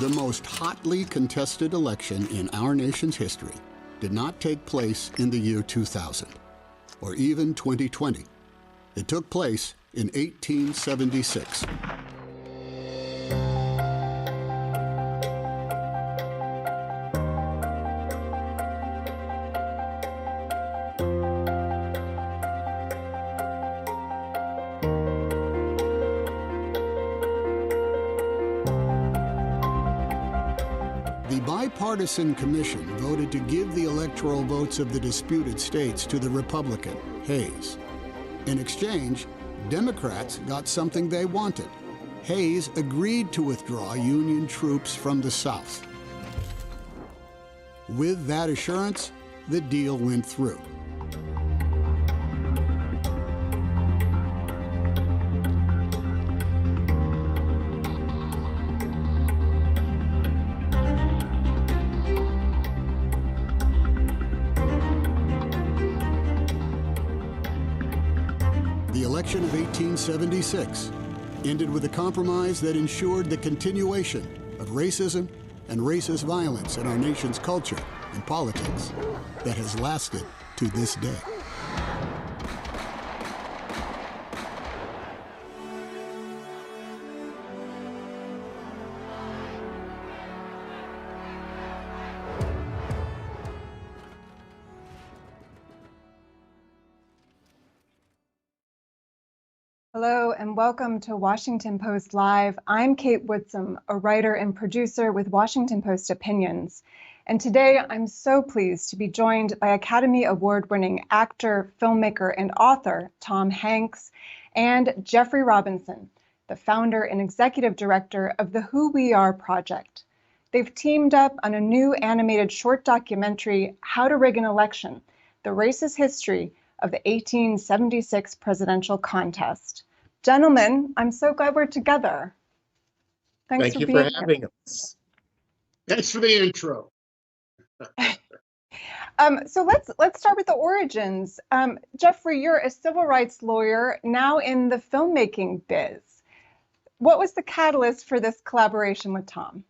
The most hotly contested election in our nation's history did not take place in the year 2000, or even 2020. It took place in 1876. The bipartisan commission voted to give the electoral votes of the disputed states to the Republican, Hayes. In exchange, Democrats got something they wanted. Hayes agreed to withdraw Union troops from the South. With that assurance, the deal went through. The election of 1876 ended with a compromise that ensured the continuation of racism and racist violence in our nation's culture and politics that has lasted to this day. Hello and welcome to Washington Post Live. I'm Kate Woodsome, a writer and producer with Washington Post Opinions. And today I'm so pleased to be joined by Academy Award-winning actor, filmmaker, and author Tom Hanks and Jeffery Robinson, the founder and executive director of the Who We Are Project. They've teamed up on a new animated short documentary, How to Rig an Election, the racist history of the 1876 presidential contest. Gentlemen, I'm so glad we're together. Thank you for having us. Thanks for the intro. So let's start with the origins. Jeffery, you're a civil rights lawyer now in the filmmaking biz. What was the catalyst for this collaboration with Tom?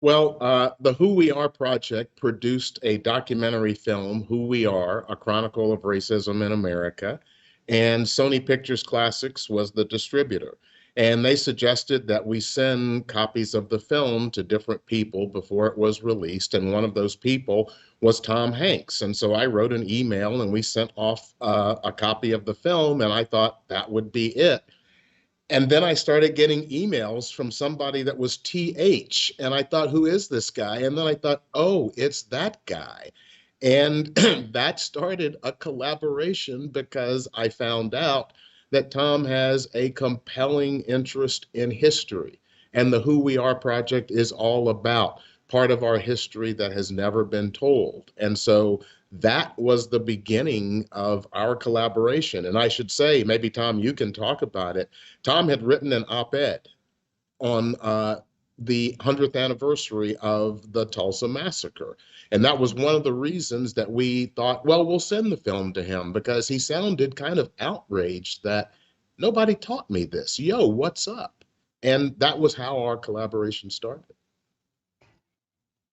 Well, the Who We Are Project produced a documentary film, Who We Are, A Chronicle of Racism in America, and Sony Pictures Classics was the distributor. And they suggested that we send copies of the film to different people before it was released, and one of those people was Tom Hanks. And so I wrote an email and we sent off a copy of the film, and I thought that would be it. And then I started getting emails from somebody that was TH, and I thought, who is this guy? And then I thought, oh, it's that guy. And that started a collaboration because I found out that Tom has a compelling interest in history. And the Who We Are Project is all about part of our history that has never been told. And so that was the beginning of our collaboration. And I should say, maybe Tom, you can talk about it. Tom had written an op-ed on the 100th anniversary of the Tulsa Massacre. And that was one of the reasons that we thought, well, we'll send the film to him, because he sounded kind of outraged that nobody taught me this. Yo, what's up? And that was how our collaboration started.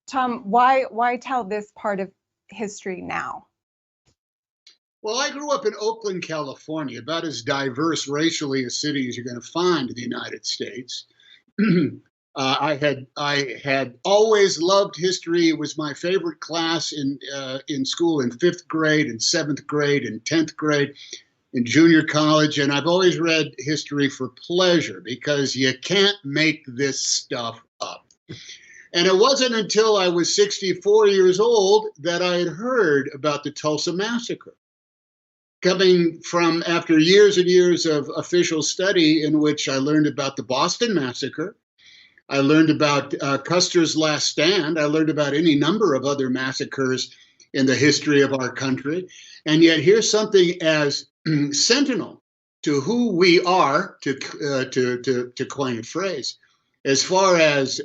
Tom, why tell this part of history now? Well, I grew up in Oakland, California, about as diverse racially a city as you're going to find in the United States. I had always loved history. It was my favorite class in school in 5th grade and 7th grade and 10th grade in junior college. And I've always read history for pleasure because you can't make this stuff up. And it wasn't until I was 64 years old that I had heard about the Tulsa Massacre. Coming from after years and years of official study in which I learned about the Boston Massacre, I learned about Custer's Last Stand, I learned about any number of other massacres in the history of our country. And yet here's something as sentinel to who we are, to coin a phrase, as far as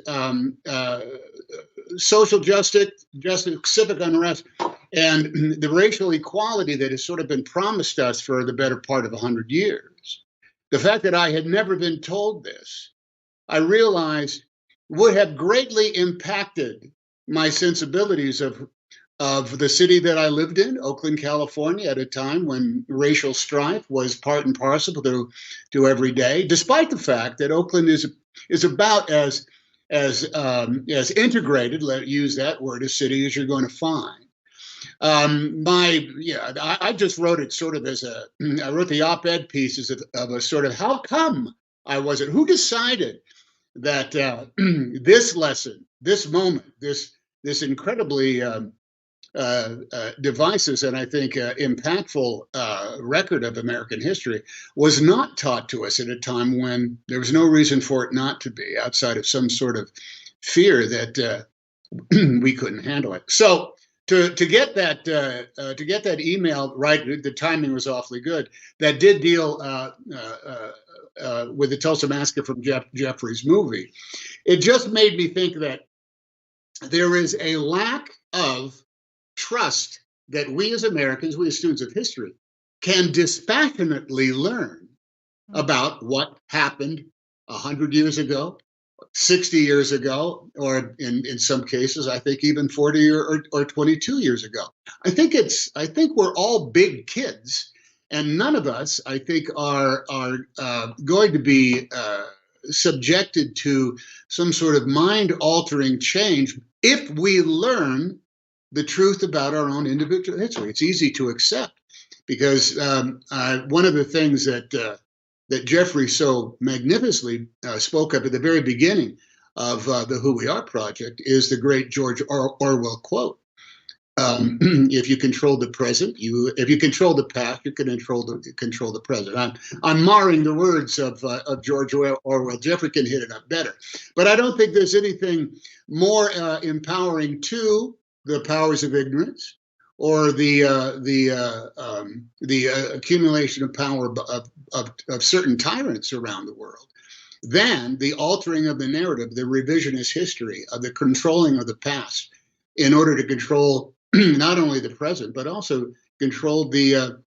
social justice, civic unrest, and the racial equality that has sort of been promised us for the better part of 100 years. The fact that I had never been told this, I realized would have greatly impacted my sensibilities of the city that I lived in, Oakland, California, at a time when racial strife was part and parcel to every day, despite the fact that Oakland is about as integrated, let use that word, a city as you're going to find. I just wrote it sort of as I wrote the op-ed pieces of a sort of how come I wasn't, who decided that this lesson, this moment, this incredibly devices and I think impactful record of American history was not taught to us at a time when there was no reason for it not to be, outside of some sort of fear that we couldn't handle it. So to get that email right, the timing was awfully good. That did deal with the Tulsa Massacre from Jefferys' movie. It just made me think that there is a lack of trust that we as Americans, we as students of history, can dispassionately learn about what happened 100 years ago, 60 years ago, or in some cases, I think even 40 or 22 years ago. I think we're all big kids, and none of us, I think, are going to be subjected to some sort of mind-altering change if we learn the truth about our own individual history. It's easy to accept because one of the things that Jeffrey so magnificently spoke of at the very beginning of the Who We Are project is the great George Orwell quote. If you control the present, if you control the past, you can control the present. I'm marring the words of George Orwell. Jeffrey can hit it up better, but I don't think there's anything more empowering to the powers of ignorance or the accumulation of power of certain tyrants around the world than the altering of the narrative, the revisionist history, of the controlling of the past in order to control not only the present, but also control the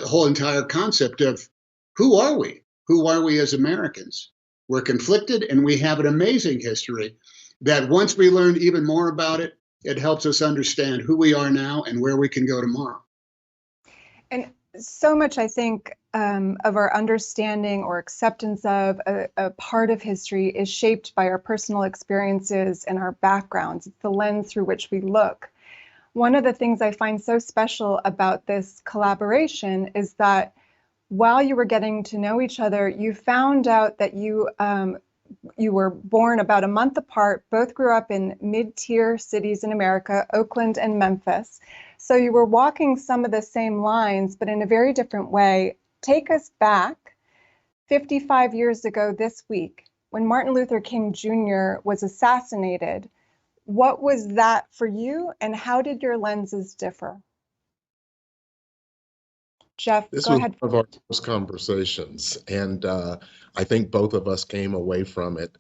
whole entire concept of who are we? Who are we as Americans? We're conflicted, and we have an amazing history that once we learn even more about it, it helps us understand who we are now and where we can go tomorrow. And so much, I think, of our understanding or acceptance of a part of history is shaped by our personal experiences and our backgrounds. It's the lens through which we look. One of the things I find so special about this collaboration is that while you were getting to know each other, you found out that you were born about a month apart, both grew up in mid-tier cities in America, Oakland and Memphis. So you were walking some of the same lines, but in a very different way. Take us back 55 years ago this week, when Martin Luther King Jr. was assassinated. What was that for you, and how did your lenses differ? Jeff, This go was ahead. one of our first conversations, and I think both of us came away from it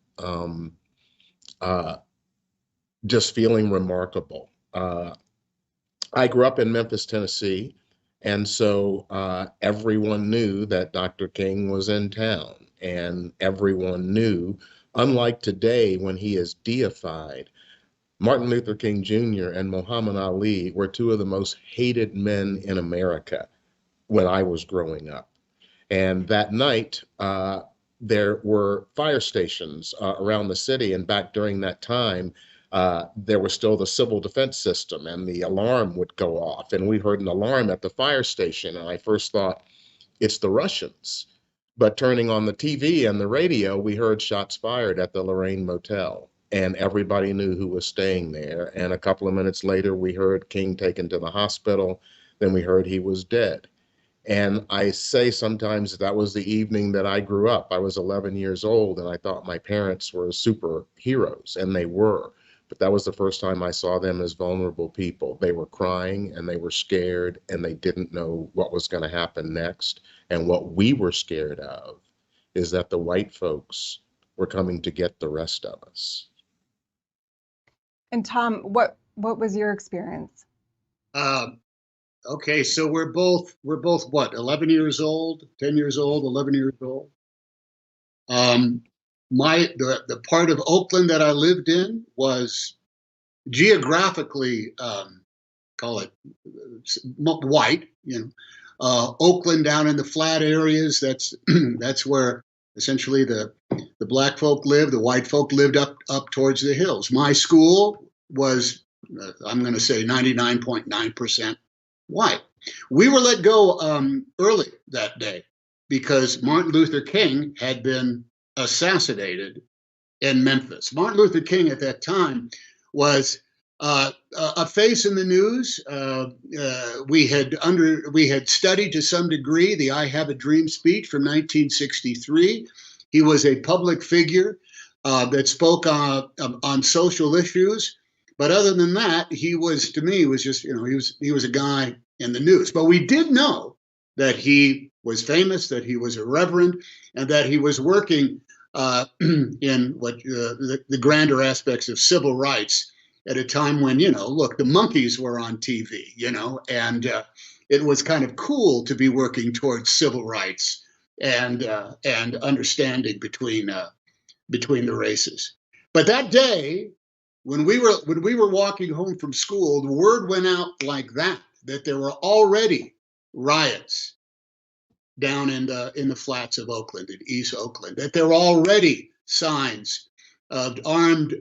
just feeling remarkable. I grew up in Memphis, Tennessee, and so everyone knew that Dr. King was in town, and everyone knew, unlike today when he is deified, Martin Luther King Jr. and Muhammad Ali were two of the most hated men in America when I was growing up. And that night, there were fire stations around the city. And back during that time, there was still the civil defense system, and the alarm would go off. And we heard an alarm at the fire station. And I first thought, it's the Russians. But turning on the TV and the radio, we heard shots fired at the Lorraine Motel. And everybody knew who was staying there. And a couple of minutes later, we heard King taken to the hospital. Then we heard he was dead. And I say sometimes that was the evening that I grew up. I was 11 years old, and I thought my parents were superheroes, and they were. But that was the first time I saw them as vulnerable people. They were crying, and they were scared, and they didn't know what was going to happen next. And what we were scared of is that the white folks were coming to get the rest of us. And Tom, what was your experience? Okay, so we're both what, 11 years old, 10 years old, 11 years old. the part of Oakland that I lived in was geographically, call it white, Oakland down in the flat areas, that's where essentially the black folk lived, the white folk lived up towards the hills. My school was, I'm going to say 99.9% white. We were let go early that day because Martin Luther King had been assassinated in Memphis. Martin Luther King at that time was a face in the news. We had studied to some degree the "I Have a Dream" speech from 1963. He was a public figure that spoke on social issues. But other than that, he was, to me, was just, he was a guy in the news. But we did know that he was famous, that he was a reverend, and that he was working in what the grander aspects of civil rights at a time when, look, the monkeys were on TV, and it was kind of cool to be working towards civil rights and understanding between the races. But that day, when we were walking home from school, the word went out like that there were already riots down in the flats of Oakland, in East Oakland, that there were already signs of armed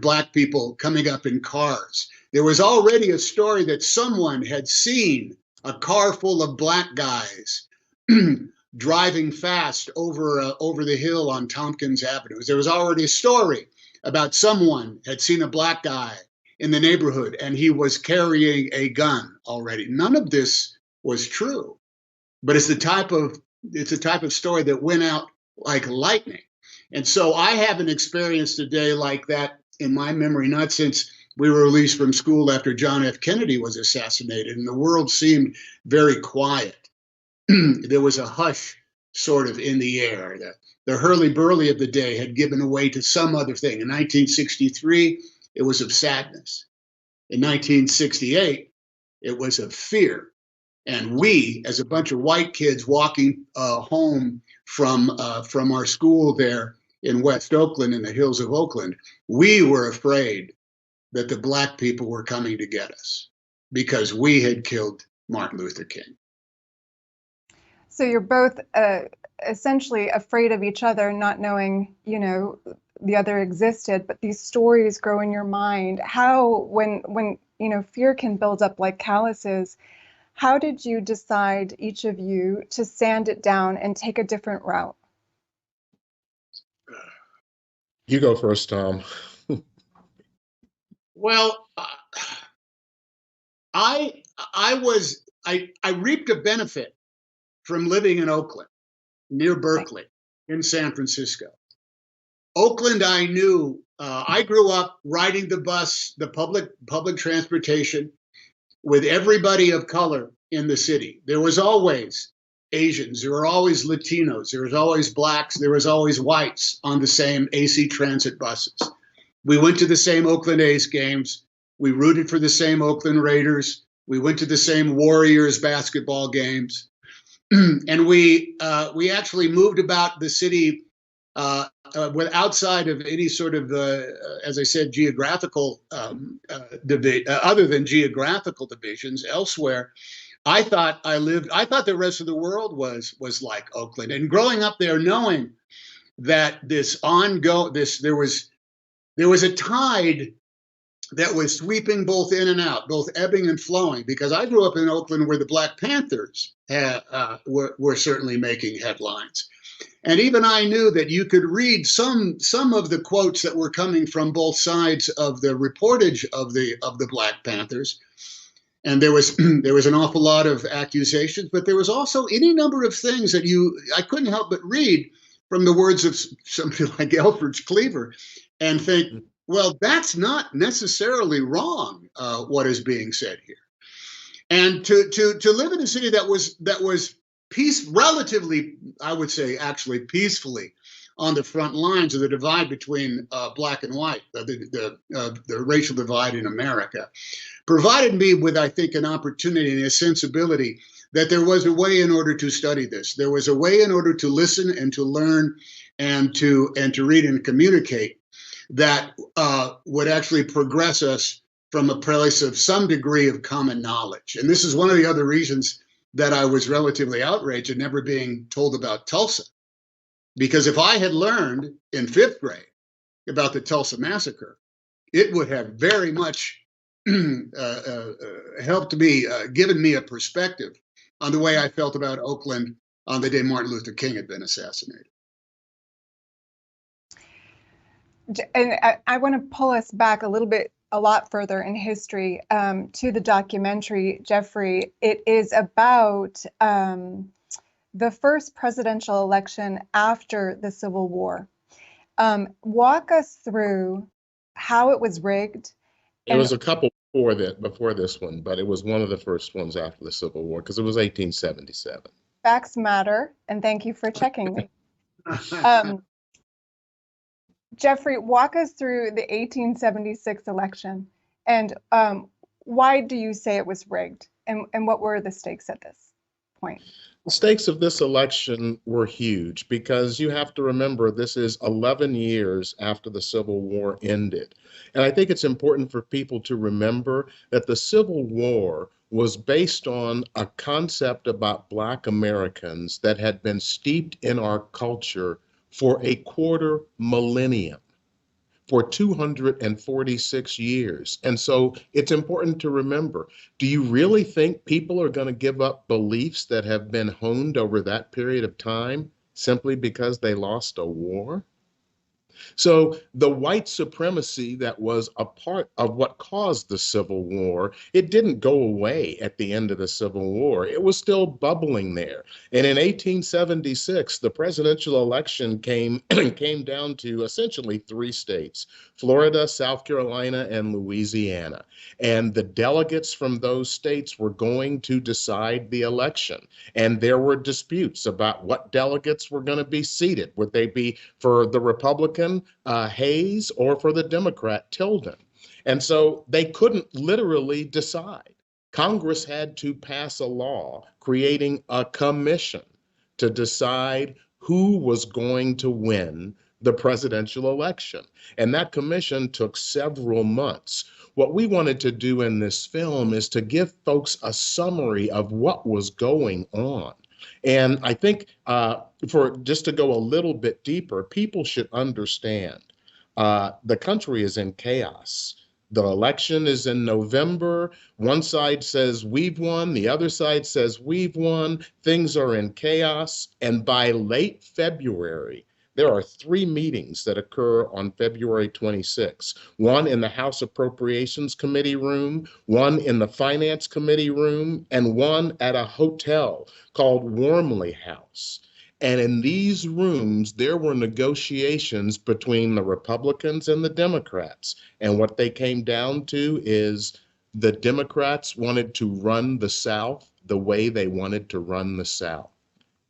black people coming up in cars. There was already a story that someone had seen a car full of black guys driving fast over the hill on Tompkins Avenue. There was already a story about someone had seen a black guy in the neighborhood and he was carrying a gun already. None of this was true, but it's the type of story that went out like lightning. And so I haven't experienced a day like that in my memory, not since we were released from school after John F. Kennedy was assassinated, and the world seemed very quiet. There was a hush sort of in the air. The hurly-burly of the day had given way to some other thing. In 1963, it was of sadness. In 1968, it was of fear. And we, as a bunch of white kids walking home from our school there in West Oakland, in the hills of Oakland, we were afraid that the black people were coming to get us because we had killed Martin Luther King. So you're both essentially afraid of each other, not knowing, the other existed, but these stories grow in your mind. How, when fear can build up like calluses, how did you decide, each of you, to sand it down and take a different route? You go first, Tom. Well, I reaped a benefit from living in Oakland, near Berkeley, in San Francisco. Oakland, I knew. I grew up riding the bus, the public transportation, with everybody of color in the city. There was always Asians, there were always Latinos, there was always blacks, there was always whites on the same AC Transit buses. We went to the same Oakland A's games. We rooted for the same Oakland Raiders. We went to the same Warriors basketball games. And we actually moved about the city outside of any sort of, as I said, geographical other than geographical divisions elsewhere. I thought the rest of the world was like Oakland. And growing up there, knowing that there was a tide that was sweeping both in and out, both ebbing and flowing, because I grew up in Oakland where the Black Panthers were certainly making headlines. And even I knew that you could read some of the quotes that were coming from both sides of the reportage of the Black Panthers. And there was an awful lot of accusations, but there was also any number of things that I couldn't help but read from the words of somebody like Elfridge Cleaver and think, well, that's not necessarily wrong, what is being said here. And to live in a city that was relatively, I would say, actually peacefully on the front lines of the divide between black and white, the racial divide in America, provided me with, I think, an opportunity and a sensibility that there was a way in order to study this. There was a way in order to listen and to learn and to read and communicate that would actually progress us from a place of some degree of common knowledge. And this is one of the other reasons that I was relatively outraged at never being told about Tulsa. Because if I had learned in 5th grade about the Tulsa massacre, it would have very much helped me, given me a perspective on the way I felt about Oakland on the day Martin Luther King had been assassinated. And I want to pull us back a lot further in history to the documentary, Jeffrey. It is about the first presidential election after the Civil War. Walk us through how it was rigged. It was a couple before this one, but it was one of the first ones after the Civil War because it was 1877. Facts matter, and thank you for checking me. Jeffrey, walk us through the 1876 election, and why do you say it was rigged, and what were the stakes at this point? The stakes of this election were huge because you have to remember this is 11 years after the Civil War ended. And I think it's important for people to remember that the Civil War was based on a concept about Black Americans that had been steeped in our culture for a quarter millennium, for 246 years. And so it's important to remember, do you really think people are going to give up beliefs that have been honed over that period of time simply because they lost a war? So the white supremacy that was a part of what caused the Civil War, it didn't go away at the end of the Civil War. It was still bubbling there. And in 1876, the presidential election came down to essentially 3 states, Florida, South Carolina, and Louisiana. And the delegates from those states were going to decide the election. And there were disputes about what delegates were going to be seated. Would they be for the Republican Hayes or for the Democrat Tilden? And so they couldn't literally decide. Congress had to pass a law creating a commission to decide who was going to win the presidential election. And that commission took several months. What we wanted to do in this film is to give folks a summary of what was going on. And I think for just to go a little bit deeper, people should understand the country is in chaos. The election is in November. One side says we've won. The other side says we've won. Things are in chaos. And by late February, there are 3 meetings that occur on February 26. One in the House Appropriations Committee room, one in the Finance Committee room, and one at a hotel called Wormley House. And in these rooms, there were negotiations between the Republicans and the Democrats. And what they came down to is the Democrats wanted to run the South the way they wanted to run the South.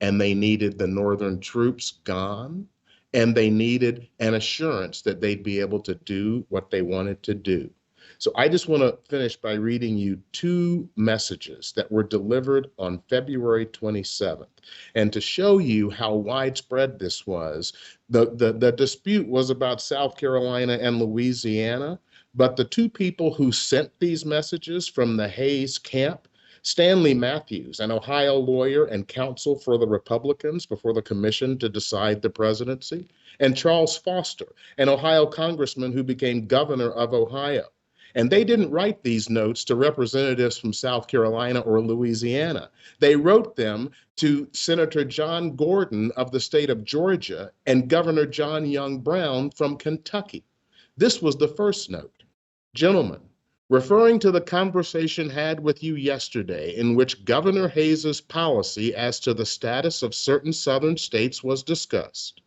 And they needed the Northern troops gone. And they needed an assurance that they'd be able to do what they wanted to do. So I just want to finish by reading you 2 messages that were delivered on February 27th. And to show you how widespread this was, the dispute was about South Carolina and Louisiana, but the 2 people who sent these messages from the Hayes camp, Stanley Matthews, an Ohio lawyer and counsel for the Republicans before the commission to decide the presidency, and Charles Foster, an Ohio congressman who became governor of Ohio. And they didn't write these notes to representatives from South Carolina or Louisiana. They wrote them to Senator John Gordon of the state of Georgia and Governor John Young Brown from Kentucky. This was the first note. Gentlemen, referring to the conversation had with you yesterday in which Governor Hayes's policy as to the status of certain southern states was discussed,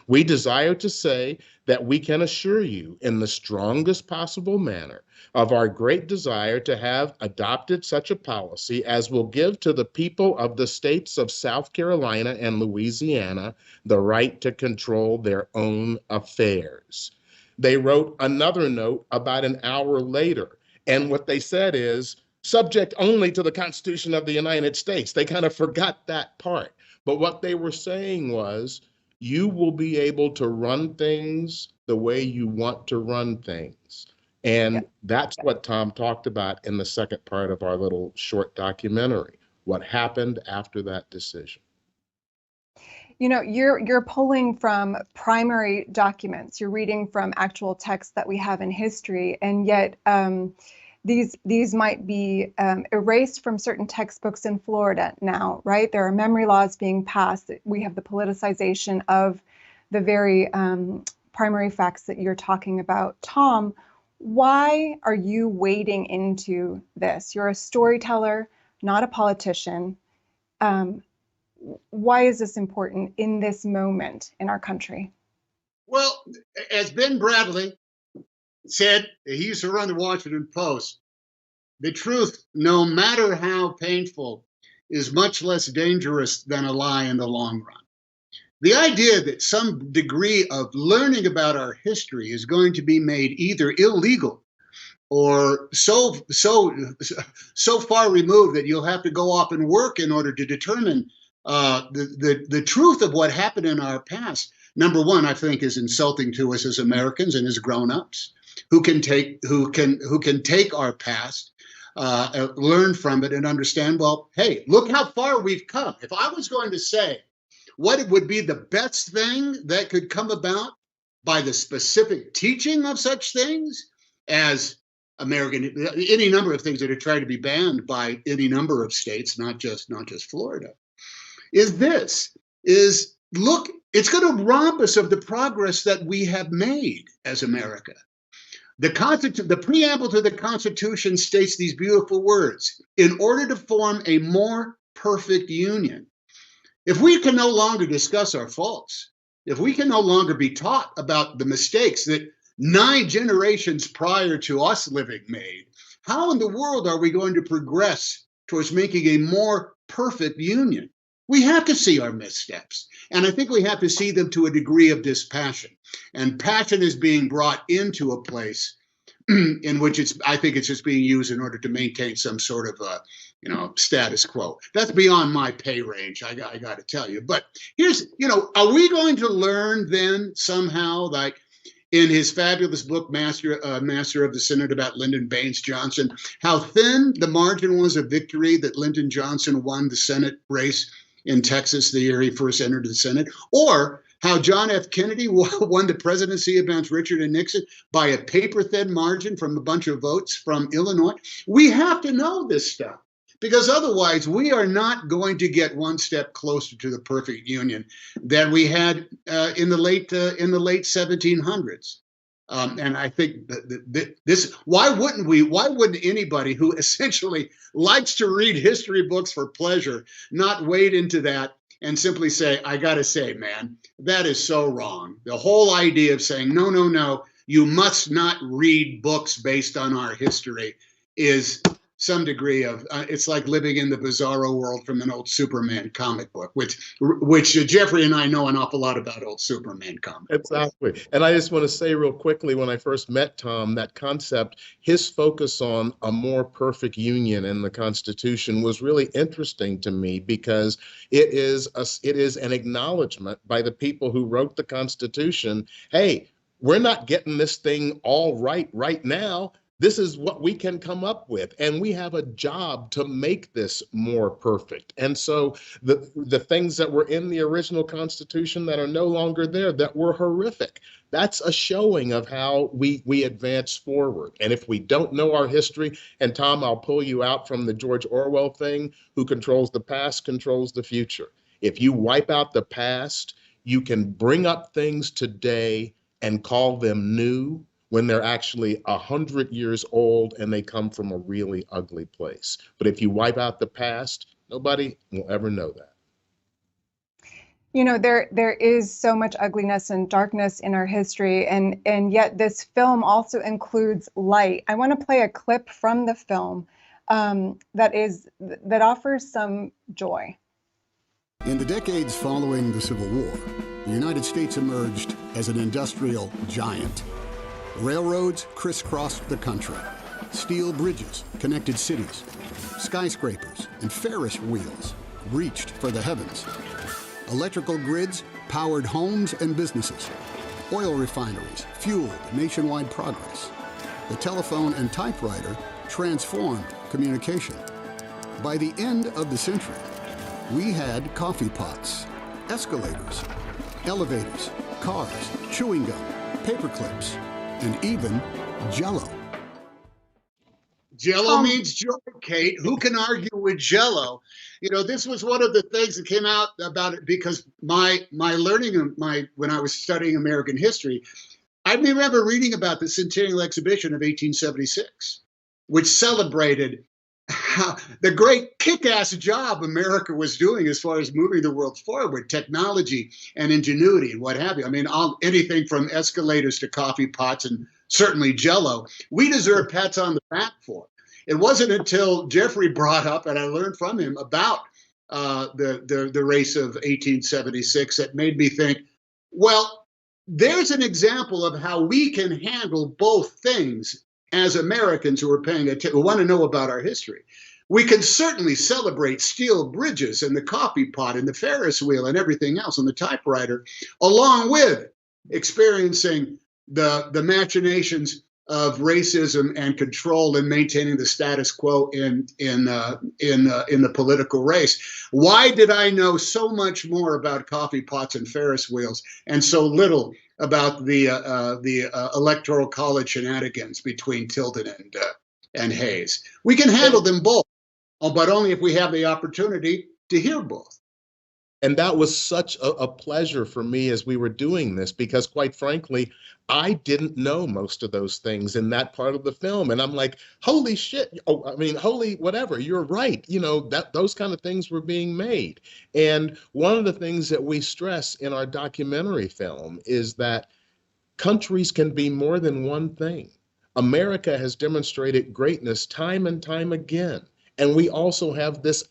we desire to say that we can assure you in the strongest possible manner of our great desire to have adopted such a policy as will give to the people of the states of South Carolina and Louisiana the right to control their own affairs. They wrote another note about an hour later, and what they said is, subject only to the Constitution of the United States. They kind of forgot that part. But what they were saying was, you will be able to run things the way you want to run things. And that's what Tom talked about in the second part of our little short documentary, what happened after that decision. You know, you're pulling from primary documents. You're reading from actual texts that we have in history, and yet these might be erased from certain textbooks in Florida now, right? There are memory laws being passed. We have the politicization of the very primary facts that you're talking about. Tom, why are you wading into this? You're a storyteller, not a politician. Why is this important in this moment in our country? Well, as Ben Bradley said, he used to run the Washington Post, the truth, no matter how painful, is much less dangerous than a lie in the long run. The idea that some degree of learning about our history is going to be made either illegal or so far removed that you'll have to go off and work in order to determine the truth of what happened in our past, number one, I think, is insulting to us as Americans and as grown-ups who can take our past, learn from it, and understand, well, hey, look how far we've come. If I was going to say what it would be the best thing that could come about by the specific teaching of such things as any number of things that are trying to be banned by any number of states, not just Florida, is look, it's going to rob us of the progress that we have made as America. The preamble to the Constitution states these beautiful words: in order to form a more perfect union. If we can no longer discuss our faults, if we can no longer be taught about the mistakes that 9 generations prior to us living made, how in the world are we going to progress towards making a more perfect union? We have to see our missteps, and I think we have to see them to a degree of dispassion. And passion is being brought into a place in which I think it's just being used in order to maintain some sort of status quo. That's beyond my pay range, I got to tell you. But here's, are we going to learn then somehow, like in his fabulous book, Master of the Senate, about Lyndon Baines Johnson, how thin the margin was of victory that Lyndon Johnson won the Senate race in Texas the year he first entered the Senate, or how John F. Kennedy won the presidency against Richard and Nixon by a paper-thin margin from a bunch of votes from Illinois. We have to know this stuff, because otherwise we are not going to get one step closer to the perfect union that we had in the late 1700s. And I think why wouldn't anybody who essentially likes to read history books for pleasure not wade into that and simply say, I got to say, man, that is so wrong. The whole idea of saying, no, you must not read books based on our history is some degree of, it's like living in the bizarro world from an old Superman comic book, which Jeffrey and I know an awful lot about old Superman comics. Exactly. And I just want to say real quickly, when I first met Tom, that concept, his focus on a more perfect union in the Constitution was really interesting to me, because it is an acknowledgement by the people who wrote the Constitution. Hey, we're not getting this thing all right now. This is what we can come up with, and we have a job to make this more perfect. And so the things that were in the original Constitution that are no longer there, that were horrific, that's a showing of how we advance forward. And if we don't know our history, and Tom, I'll pull you out from the George Orwell thing, who controls the past controls the future. If you wipe out the past, you can bring up things today and call them new, when they're actually 100 years old and they come from a really ugly place. But if you wipe out the past, nobody will ever know that. There is so much ugliness and darkness in our history, and yet this film also includes light. I want to play a clip from the film that offers some joy. In the decades following the Civil War, the United States emerged as an industrial giant. Railroads crisscrossed the country. Steel bridges connected cities. Skyscrapers and Ferris wheels reached for the heavens. Electrical grids powered homes and businesses. Oil refineries fueled nationwide progress. The telephone and typewriter transformed communication. By the end of the century, we had coffee pots, escalators, elevators, cars, chewing gum, paper clips, and even Jell-O. Jell-O means joy, Kate. Who can argue with Jell-O? You know, this was one of the things that came out about it because my learning, when I was studying American history, I remember reading about the Centennial Exhibition of 1876, which celebrated the great kick-ass job America was doing as far as moving the world forward, technology and ingenuity and what have you. I mean, anything from escalators to coffee pots and certainly Jell-O, we deserve pats on the back for. It wasn't until Jeffrey brought up, and I learned from him about the race of 1876 that made me think, well, there's an example of how we can handle both things as Americans who are paying attention, who want to know about our history. We can certainly celebrate steel bridges and the coffee pot and the Ferris wheel and everything else and the typewriter, along with experiencing the machinations of racism and control and maintaining the status quo in the political race. Why did I know so much more about coffee pots and Ferris wheels and so little about the electoral college shenanigans between Tilden and Hayes? We can handle them both, but only if we have the opportunity to hear both. And that was such a pleasure for me as we were doing this, because quite frankly, I didn't know most of those things in that part of the film. And I'm like, holy shit. Oh, I mean, holy whatever, you're right. You know, that those kind of things were being made. And one of the things that we stress in our documentary film is that countries can be more than one thing. America has demonstrated greatness time and time again. And we also have this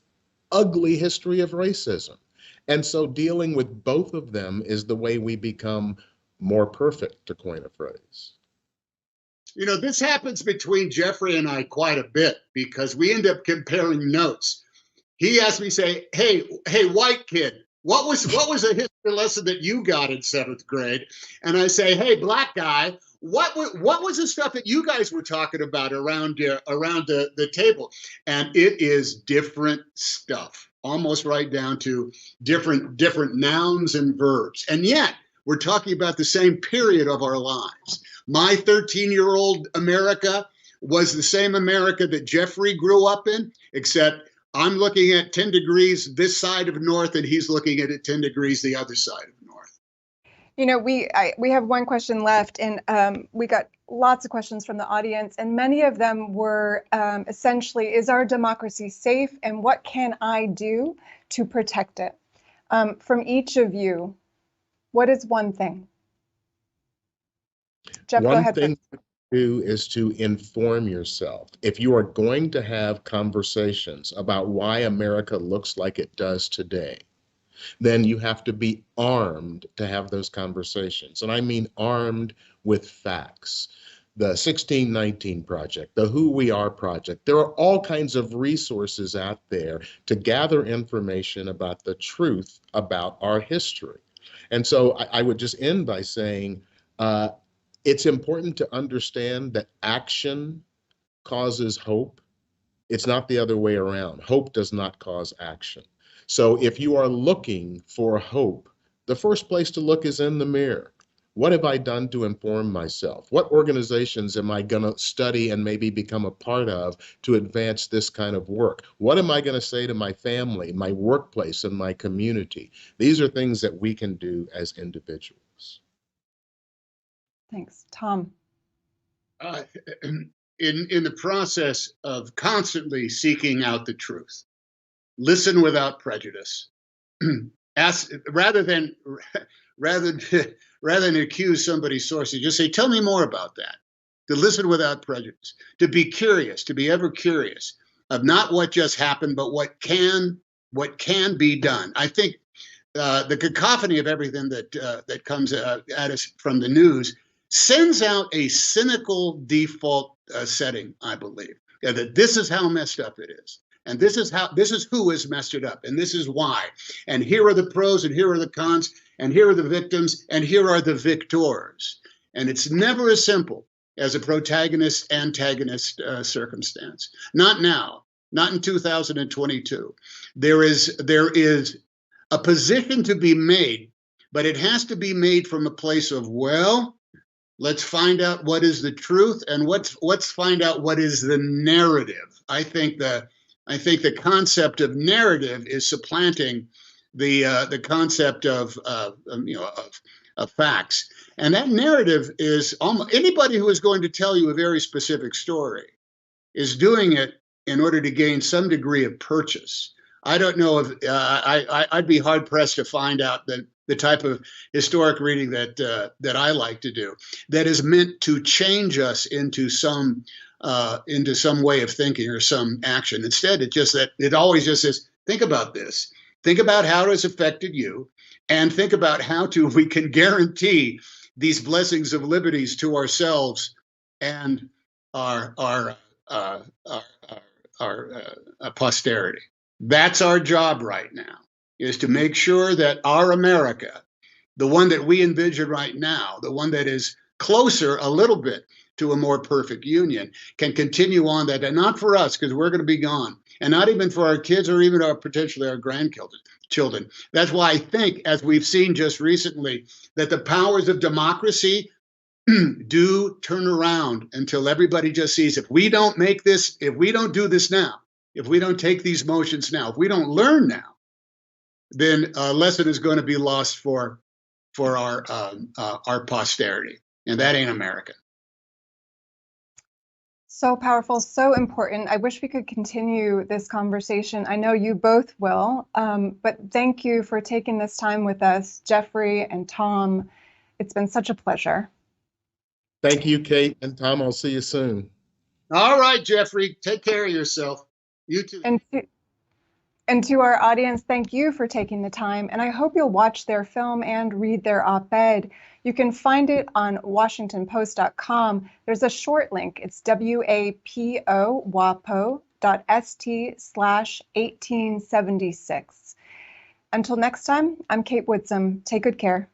ugly history of racism. And so dealing with both of them is the way we become more perfect, to coin a phrase. You know, this happens between Jeffrey and I quite a bit because we end up comparing notes. He asked me, say, hey, white kid, what was a history lesson that you got in 7th grade? And I say, hey, black guy, what was the stuff that you guys were talking about around the table? And it is different stuff, almost right down to different nouns and verbs. And yet, we're talking about the same period of our lives. My 13-year-old America was the same America that Jeffrey grew up in, except I'm looking at 10 degrees this side of north, and he's looking at it 10 degrees the other side of north. You know, we have one question left, and we got lots of questions from the audience, and many of them were essentially, is our democracy safe, and what can I do to protect it? From each of you, what is one thing? Jeff, go ahead. One thing to do is to inform yourself. If you are going to have conversations about why America looks like it does today, then you have to be armed to have those conversations. And I mean armed with facts. The 1619 Project, the Who We Are Project, there are all kinds of resources out there to gather information about the truth about our history. And so I would just end by saying it's important to understand that action causes hope. It's not the other way around. Hope does not cause action. So if you are looking for hope, the first place to look is in the mirror. What have I done to inform myself? What organizations am I going to study and maybe become a part of to advance this kind of work? What am I going to say to my family, my workplace, and my community? These are things that we can do as individuals. Thanks. Tom. In the process of constantly seeking out the truth, listen without prejudice. Ask rather than accuse somebody's sources, just say, tell me more about that. To listen without prejudice, to be curious, to be ever curious of not what just happened, but what can be done. I think the cacophony of everything that comes at us from the news sends out a cynical default setting, I believe. That this is how messed up it is. And this is who has messed it up, and this is why. And here are the pros, and here are the cons, and here are the victims, and here are the victors. And it's never as simple as a protagonist-antagonist circumstance. Not now, not in 2022. There is a position to be made, but it has to be made from a place of, well, let's find out what is the truth, and let's find out what is the narrative. I think the concept of narrative is supplanting the concept of facts. And that narrative is almost anybody who is going to tell you a very specific story is doing it in order to gain some degree of purchase. I don't know if I'd be hard pressed to find out that the type of historic reading that I like to do that is meant to change us into some way of thinking or some action. Instead, it always just says, think about this. Think about how it has affected you, and think about how we can guarantee these blessings of liberties to ourselves and our posterity. That's our job right now, is to make sure that our America, the one that we envision right now, the one that is closer a little bit to a more perfect union, can continue on that. And not for us, because we're going to be gone. And not even for our kids or even potentially our grandchildren. That's why I think, as we've seen just recently, that the powers of democracy do turn around until everybody just sees, if we don't do this now, if we don't take these motions now, if we don't learn now, then a lesson is going to be lost for our posterity. And that ain't American. So powerful, so important. I wish we could continue this conversation. I know you both will, but thank you for taking this time with us, Jeffrey and Tom. It's been such a pleasure. Thank you, Kate and Tom. I'll see you soon. All right, Jeffrey, take care of yourself. You too. And to our audience, thank you for taking the time, and I hope you'll watch their film and read their op-ed. You can find it on WashingtonPost.com. There's a short link. It's wapo.st/1876. Until next time, I'm Kate Woodsome. Take good care.